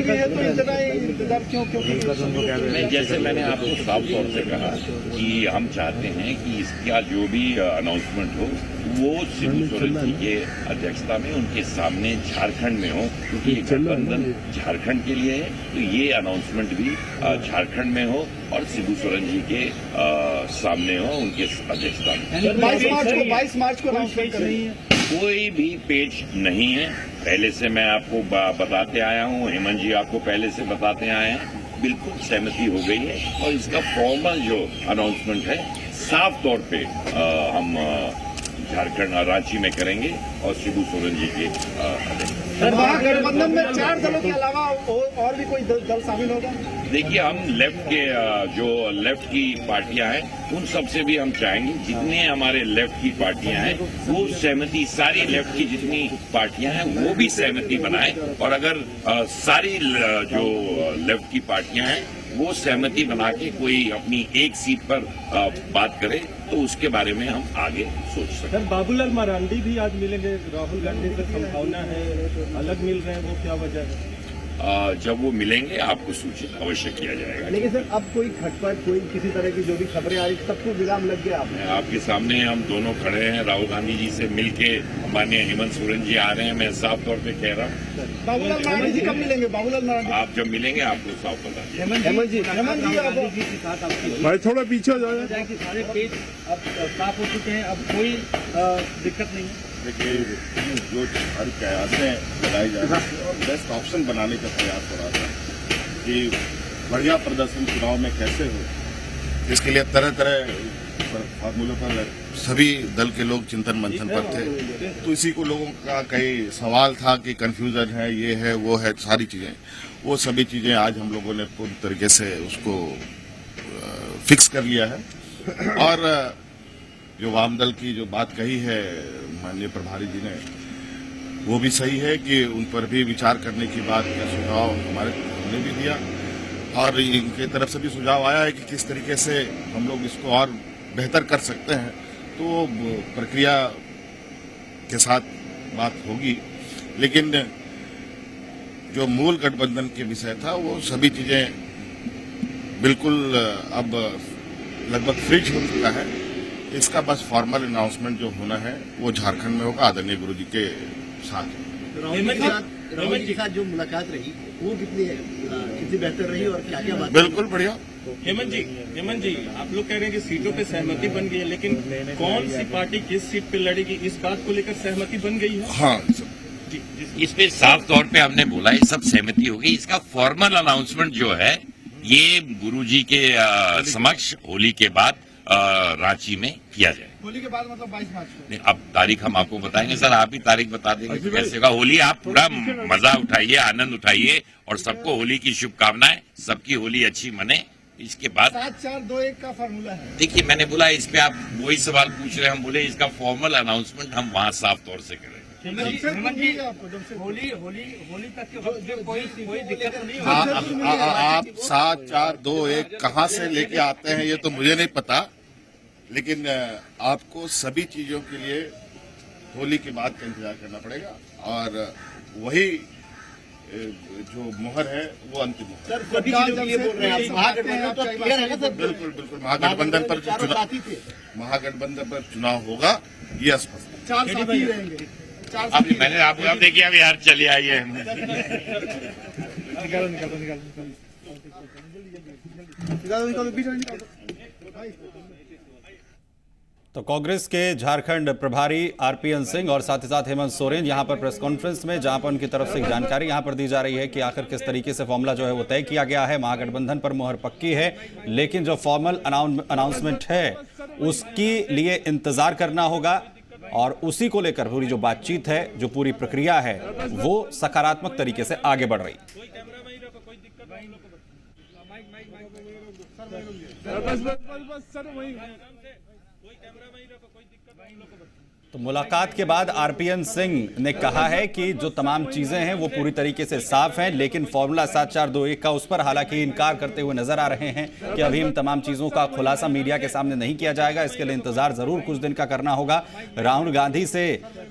लिए है तो इतना इंतजार क्यों जैसे मैंने आपको साफ तौर से कहा कि हम चाहते हैं कि इसका जो भी अनाउंसमेंट हो वो शिबू सोरेन जी के अध्यक्षता में उनके सामने झारखंड में हो, क्योंकि ये गठबंधन झारखंड के लिए है, तो ये अनाउंसमेंट भी झारखंड में हो और शिबू सोरेन जी के सामने हो, उनके अध्यक्षता में। 22 मार्च को अनाउंसमेंट करेंगे। कोई भी पेच नहीं है, पहले से मैं आपको बताते आया हूँ, हेमंत जी आपको पहले से बताते आए हैं, बिल्कुल सहमति हो गई है और इसका फॉर्मल जो अनाउंसमेंट है साफ तौर पे हम झारखंड रांची में करेंगे और शिबू सोरेन जी के महागठबंधन में 4 दलों के अलावा और भी कोई दल शामिल होगा? देखिए, हम लेफ्ट की पार्टियां हैं उन सबसे भी हम चाहेंगे जितने हमारे लेफ्ट की पार्टियां हैं वो सहमति, सारी लेफ्ट की जितनी पार्टियां हैं वो भी सहमति बनाए, और अगर सारी जो लेफ्ट की पार्टियां हैं वो सहमति बना के कोई अपनी एक सीट पर बात करे तो उसके बारे में हम आगे सोच सकते हैं। बाबूलाल मरांडी भी आज मिलेंगे, राहुल गांधी से संभावना है, अलग मिल रहे हैं, वो क्या वजह है? जब वो मिलेंगे आपको सूचित अवश्य किया जाएगा। लेकिन सर अब कोई खटपट, कोई किसी तरह की जो भी खबरें आ रही सबको विराम लग गया। आपके सामने हम दोनों खड़े हैं, राहुल गांधी जी से मिलके माननीय हेमंत सोरेन जी आ रहे हैं, मैं साफ तौर पे कह रहा हूँ। बाबूलाल मरांडी जी कब मिलेंगे? बाबूलाल मरांडी आप जब मिलेंगे आपको साफ बता दें। हेमंत जी के साथ भाई थोड़ा पीछे हो जाए कि सारे पेज अब साफ हो चुके हैं, अब कोई दिक्कत नहीं है। देखिए, जो हर कयासें लगाई जा रही थी और बेस्ट ऑप्शन बनाने का प्रयास हो रहा था कि बढ़िया प्रदर्शन चुनाव में कैसे हो, इसके लिए तरह तरह फार्मूलों पर सभी दल के लोग चिंतन मंथन पर थे। तो इसी को लोगों का कई सवाल था कि कंफ्यूजन है, ये है, वो है, सारी चीजें, वो सभी चीजें आज हम लोगों ने पूरी तरीके से उसको फिक्स कर लिया है। और जो वाम दल की जो बात कही है माननीय प्रभारी जी ने, वो भी सही है कि उन पर भी विचार करने की बात का सुझाव हमने भी दिया और इनके तरफ से भी सुझाव आया है कि किस तरीके से हम लोग इसको और बेहतर कर सकते हैं। तो प्रक्रिया के साथ बात होगी, लेकिन जो मूल गठबंधन के विषय था वो सभी चीजें बिल्कुल अब लगभग फ्रिज हो चुका है। इसका बस फॉर्मल अनाउंसमेंट जो होना है वो झारखंड में होगा आदरणीय गुरु जी के साथ। राहुल जी के साथ जो मुलाकात रही वो कितनी बेहतर रही और क्या क्या बात? बिल्कुल बढ़िया। हेमंत जी, आप लोग कह रहे हैं कि सीटों पे सहमति बन गई है, लेकिन कौन सी पार्टी किस सीट पे लड़ेगी इस बात को लेकर सहमति बन गई है? हाँ, इस पे साफ तौर पे हमने बोला ये सब सहमति हो गई। इसका फॉर्मल अनाउंसमेंट जो है ये गुरुजी के समक्ष होली के बाद रांची में किया जाए। होली के बाद मतलब 22 मार्च को? नहीं, अब तारीख हम आपको बताएंगे सर, आप ही तारीख बता देंगे तो कैसे होगा। होली आप पूरा मजा उठाइए, आनंद उठाइए और सबको होली की शुभकामनाएं, सबकी होली अच्छी मने। इसके बाद 7-4-2-1 का फार्मूला है। देखिए, मैंने बोला इस पे आप वही सवाल पूछ रहे हैं, हम बोले इसका फॉर्मल अनाउंसमेंट हम वहां साफ तौर से करें। होली तक कोई दिक्कत नहीं? आप 7-4-2-1 कहाँ से लेके आते हैं ये तो मुझे नहीं पता, लेकिन आपको सभी चीजों के लिए होली के बाद का इंतजार करना पड़ेगा और वही जो मुहर है वो अंतिम है। सर सभी चीजों के लिए बोल रहे हैं आप, महागठबंधन तो क्लियर है ना सर? बिल्कुल महागठबंधन पर चुनाव होगा, ये स्पष्ट है। 4 साथी रहेंगे। अब मैंने आपको अब देखिए अब यार चले आइए। तो कांग्रेस के झारखंड प्रभारी आरपीएन सिंह और साथ ही साथ हेमंत सोरेन यहां पर प्रेस कॉन्फ्रेंस में, जहां पर उनकी तरफ से जानकारी यहां पर दी जा रही है कि आखिर किस तरीके से फॉर्मूला जो है वो तय किया गया है। महागठबंधन पर मुहर पक्की है, लेकिन जो फॉर्मल अनाउंसमेंट है उसके लिए इंतजार करना होगा और उसी को लेकर पूरी जो बातचीत है, जो पूरी प्रक्रिया है वो सकारात्मक तरीके से आगे बढ़ रही। तो मुलाकात के बाद आरपीएन सिंह ने कहा है कि जो तमाम चीजें हैं वो पूरी तरीके से साफ हैं, लेकिन फॉर्मूला 7421 का उस पर हालांकि इनकार करते हुए नजर आ रहे हैं कि अभी इन तमाम चीजों का खुलासा मीडिया के सामने नहीं किया जाएगा। इसके लिए इंतजार जरूर कुछ दिन का करना होगा। राहुल गांधी से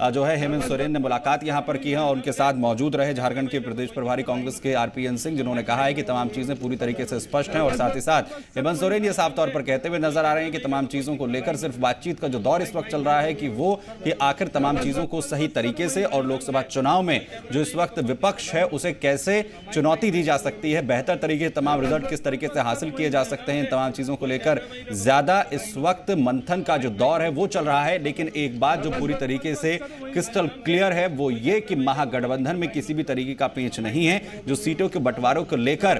जो है हेमंत सोरेन ने मुलाकात यहां पर की है और उनके साथ मौजूद रहे झारखंड के प्रदेश प्रभारी कांग्रेस के आरपीएन सिंह, जिन्होंने कहा है कि तमाम चीजें पूरी तरीके से स्पष्ट हैं। और साथ ही साथ हेमंत सोरेन ये साफ तौर पर कहते हुए नजर आ रहे हैं कि तमाम चीजों को लेकर सिर्फ बातचीत का जो दौर इस वक्त चल रहा है कि वो कि आखिर तमाम चीजों को सही तरीके से और लोकसभा चुनाव में जो इस वक्त विपक्ष है उसे कैसे चुनौती दी जा सकती है, बेहतर तरीके से तमाम रिजल्ट किस तरीके से हासिल किए जा सकते हैं, तमाम चीजों को लेकर ज्यादा इस वक्त मंथन का जो दौर है वो चल रहा है। लेकिन एक बात जो पूरी तरीके से क्रिस्टल क्लियर है वो ये कि महागठबंधन में किसी भी तरीके का पेंच नहीं है। जो सीटों के बंटवारों को लेकर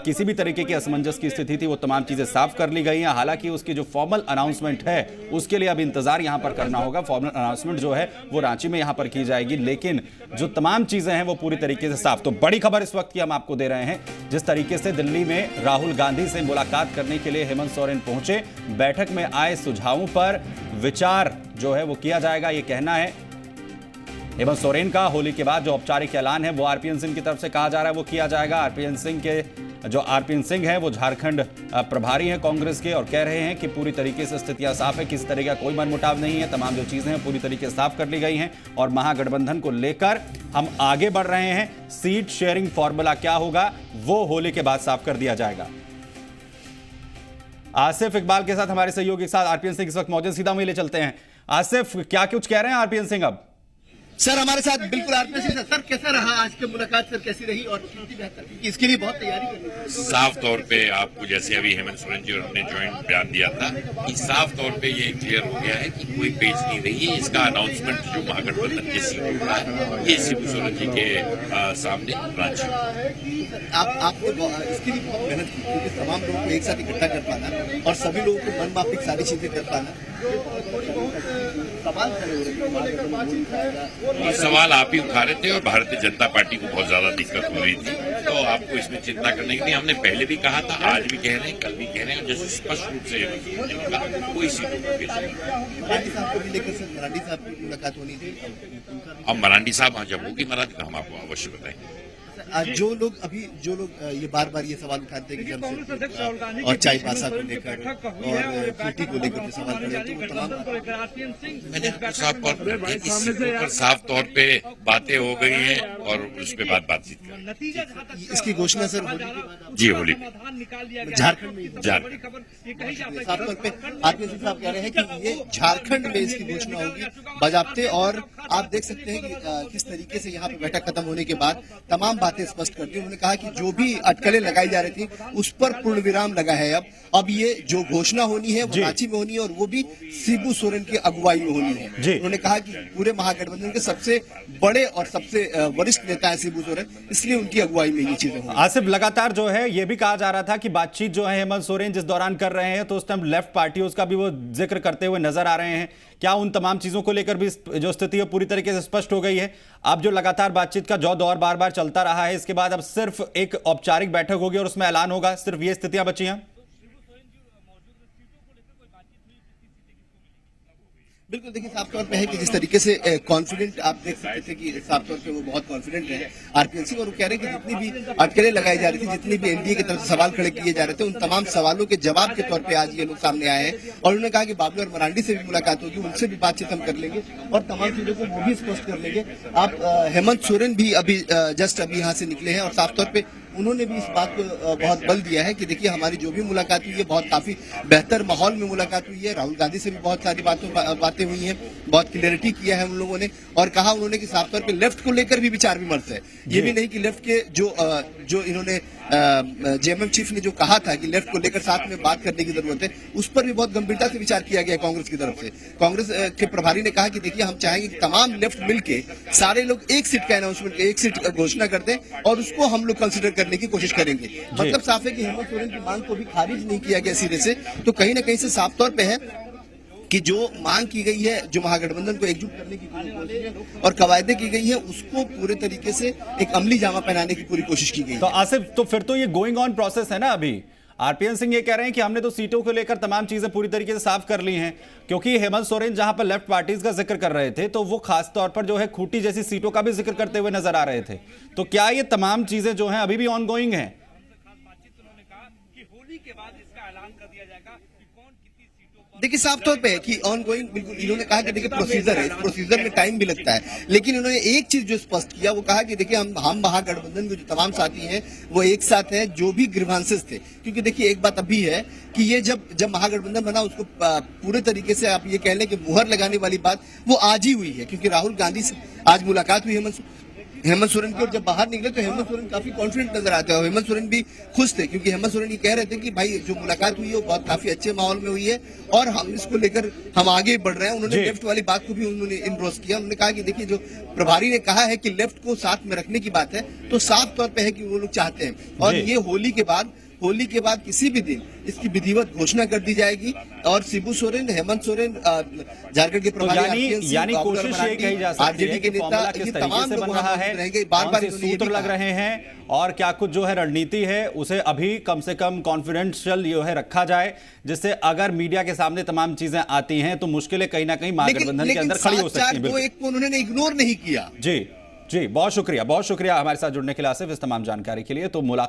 किसी भी तरीके की असमंजस की स्थिति थी वो तमाम चीजें साफ कर ली गई हैं। हालांकि उसकी जो फॉर्मल अनाउंसमेंट है उसके लिए अब इंतजार यहां पर करना होगा। फॉर्मल अनाउंसमेंट जो है वो रांची में यहां पर की जाएगी, लेकिन जो तमाम चीजें हैं वो पूरी तरीके से साफ। तो बड़ी खबर इस वक्त की हम आपको दे रहे हैं, जिस तरीके से दिल्ली में राहुल गांधी से मुलाकात करने के लिए हेमंत सोरेन पहुंचे, बैठक में आए सुझावों पर विचार जो है वो किया जाएगा, ये कहना है हेमंत सोरेन का। होली के बाद जो औपचारिक ऐलान है वो आरपीएन सिंह की तरफ से कहा जा रहा है वो किया जाएगा। आरपीएन सिंह है वो झारखंड प्रभारी हैं कांग्रेस के और कह रहे हैं कि पूरी तरीके से स्थितियां साफ है, किसी तरह का कोई मनमुटाव नहीं है, तमाम जो चीजें हैं पूरी तरीके से साफ कर ली गई हैं और महागठबंधन को लेकर हम आगे बढ़ रहे हैं। सीट शेयरिंग फॉर्मूला क्या होगा वो होली के बाद साफ कर दिया जाएगा। आसिफ इकबाल के साथ हमारे सहयोगी के साथ आरपीएन सिंह इस वक्त मौजूद, सीधा वहीं ले चलते हैं। आसिफ, क्या कुछ कह रहे हैं आरपीएन सिंह अब? सर हमारे साथ बिल्कुल आरपीएन सिंह सर, कैसा रहा आज की मुलाकात सर, कैसी रही और कितनी बेहतर, क्योंकि इसके लिए बहुत तैयारी करनी है। साफ तौर पे आपको जैसे अभी हेमंत सोरेन जी और हमने ज्वाइंट बयान दिया था कि साफ तौर पे ये क्लियर हो गया है कि कोई पेच नहीं रही है। इसका अनाउंसमेंट जो महागठबंधन के सीट होगा ये शिबू सोरेन जी के सामने रांची। आपने इसके लिए बहुत मेहनत की, क्योंकि तमाम लोगों को एक साथ इकट्ठा कर पाना और सभी लोगों को मन माफिक सारी चीजें कर पाना। ये सवाल आप ही उठा रहे थे और भारतीय जनता पार्टी को बहुत ज्यादा दिक्कत हो रही थी, तो आपको इसमें चिंता करने के लिए हमने पहले भी कहा था, आज भी कह रहे हैं, कल भी कह रहे हैं, जैसे स्पष्ट रूप से कोई सीटों को पेश नहीं। मरांडी साहब को भी लेकर सर, मरांडी साहब की मुलाकात होनी थी। अब मरांडी साहब जब होगी मरांडी तो हम आपको अवश्य बताएंगे। जो लोग ये बार बार ये सवाल उठाते हैं कि जब और चाईबासा को लेकर और पीटी को लेकर सवाल करते हैं, तो तमाम मैंने साफ तौर पर साफ तौर पे बातें हो गई हैं और उस पर बातचीत कर इसकी घोषणा सर जी होली झारखंड में साफ तौर पे आरपीएन सिंह साहब कह रहे हैं कि ये झारखंड में इसकी घोषणा होगी बाजाप्ते। और आप देख सकते हैं कि किस तरीके से यहाँ पे बैठक खत्म होने के बाद तमाम बातें स्पष्ट करती है। उन्होंने कहा कि जो भी अटकलें लगाई जा रही थी उस पर पूर्ण विराम लगा है। अब ये जो घोषणा होनी है वो रांची में होनी है और वो भी शिबू सोरेन की अगुवाई में होनी है। उन्होंने कहा कि पूरे महागठबंधन के सबसे बड़े और सबसे वरिष्ठ नेता है शिबू सोरेन, इसलिए उनकी अगुवाई में ये चीजें होंगी। आसिफ, लगातार जो है ये भी कहा जा रहा था कि बातचीत जो है हेमंत सोरेन जिस दौरान कर रहे हैं तो उस टाइम लेफ्ट पार्टी उसका भी वो जिक्र करते हुए नजर आ रहे हैं। क्या उन तमाम चीजों को लेकर भी जो स्थिति है पूरी तरीके से स्पष्ट हो गई है? अब जो लगातार बातचीत का जो दौर बार बार चलता रहा है, इसके बाद अब सिर्फ एक औपचारिक बैठक होगी और उसमें ऐलान होगा, सिर्फ ये स्थितियां बची हैं? बिल्कुल, देखिए साफ तौर पे है कि जिस तरीके से कॉन्फिडेंट आप देख सकते थे कि साफ तौर पे वो बहुत कॉन्फिडेंट है आरपीएन सिंह, और वो कह रहे हैं कि जितनी भी अटकलें लगाई जा रही थी, जितनी भी एनडीए की तरफ से सवाल खड़े किए जा रहे थे, उन तमाम सवालों के जवाब के तौर पे आज ये लोग सामने आए हैं। और उन्होंने कहा कि बाबू और मरांडी से भी मुलाकात होगी, उनसे भी बातचीत हम कर लेंगे और तमाम चीजों को वो भी स्पष्ट कर लेंगे। आप हेमंत सोरेन भी अभी जस्ट अभी यहाँ से निकले हैं और साफ तौर पे उन्होंने भी इस बात को बहुत बल दिया है कि देखिए हमारी जो भी मुलाकात हुई है बहुत काफी बेहतर माहौल में मुलाकात हुई है। राहुल गांधी से भी बहुत सारी बातें हुई हैं, बहुत क्लियरिटी किया है उन लोगों ने और कहा उन्होंने कि साफ तौर पे लेफ्ट को लेकर भी विचार विमर्श है। ये भी नहीं कि लेफ्ट के जो इन्होंने जेएमएम चीफ ने जो कहा था कि लेफ्ट को लेकर साथ में बात करने की जरूरत है, उस पर भी बहुत गंभीरता से विचार किया गया कांग्रेस की तरफ से। कांग्रेस के प्रभारी ने कहा कि देखिए हम चाहेंगे कि तमाम लेफ्ट मिलके सारे लोग एक सीट का अनाउंसमेंट, एक सीट का घोषणा कर दें और उसको हम लोग कंसिडर करने की कोशिश करेंगे। मतलब साफ है कि हेमंत सोरेन की मांग को भी खारिज नहीं किया गया सिरे से, तो कहीं ना कहीं से साफ तौर पे है कि जो मांग की गई है, जो महागठबंधन को एकजुट करने की पूरी कोशिश और कवायदे की गई है, उसको पूरे तरीके से एक अमली जामा पहनाने की पूरी कोशिश की गई। तो आसिफ, तो फिर तो ये गोइंग ऑन प्रोसेस है ना अभी? आरपीएन सिंह ये कह रहे हैं कि हमने तो सीटों को लेकर तमाम चीजें पूरी तरीके से साफ कर ली हैं, क्योंकि हेमंत सोरेन जहां पर लेफ्ट पार्टीज का जिक्र कर रहे थे तो वो खास तौर पर जो है खूंटी जैसी सीटों का भी जिक्र करते हुए नजर आ रहे थे। तो क्या ये तमाम चीजें जो हैं अभी भी ऑनगोइंग हैं? देखिए साफ तौर पे है कि ऑन गोइंग, बिल्कुल इन्होंने कहा कि देखिए प्रोसीजर है, इस प्रोसीजर में टाइम भी लगता है, लेकिन इन्होंने एक चीज जो स्पष्ट किया वो कहा कि देखिए हम महागठबंधन के जो तमाम साथी हैं वो एक साथ हैं, जो भी ग्रीवांसेस थे, क्योंकि देखिए एक बात अभी है कि ये जब महागठबंधन बना उसको पूरे तरीके से आप ये कह लें कि मुहर लगाने वाली बात वो आज ही हुई है, क्योंकि राहुल गांधी से आज मुलाकात हुई हेमंत सोरेन की, और जब बाहर निकले तो हेमंत सोरेन काफी कॉन्फिडेंट नजर आते हैं, और हेमंत सोरेन भी खुश थे, क्योंकि हेमंत सोरेन ये कह रहे थे कि भाई जो मुलाकात हुई है वो बहुत काफी अच्छे माहौल में हुई है और हम इसको लेकर हम आगे बढ़ रहे हैं। उन्होंने लेफ्ट वाली बात को भी उन्होंने इंडोर्स किया। उन्होंने कहा कि देखिए जो प्रभारी ने कहा है कि लेफ्ट को साथ में रखने की बात है, तो साफ तौर पर है कि वो लोग चाहते हैं, और ये होली के बाद किसी भी दिन इसकी विधिवत घोषणा कर दी जाएगी, और शिबू सोरेन, हेमंत सोरेन, झारखंड के प्रभारी यानी कोशिश ये कही जा सकती है कि फॉर्मूला किस तरीके से बन रहा है, कौन से सूत्र लग रहे हैं और क्या कुछ जो है रणनीति है उसे अभी कम से कम कॉन्फिडेंशियल जो है रखा जाए, जिससे अगर मीडिया के सामने तमाम चीजें आती हैं तो मुश्किलें कहीं ना कहीं महागठबंधन के अंदर खड़ी हो सकती हैं। एक को उन्होंने इग्नोर नहीं किया। जी, बहुत शुक्रिया हमारे साथ जुड़ने के लिए आसिफ, इस तमाम जानकारी के लिए। तो मुलाकात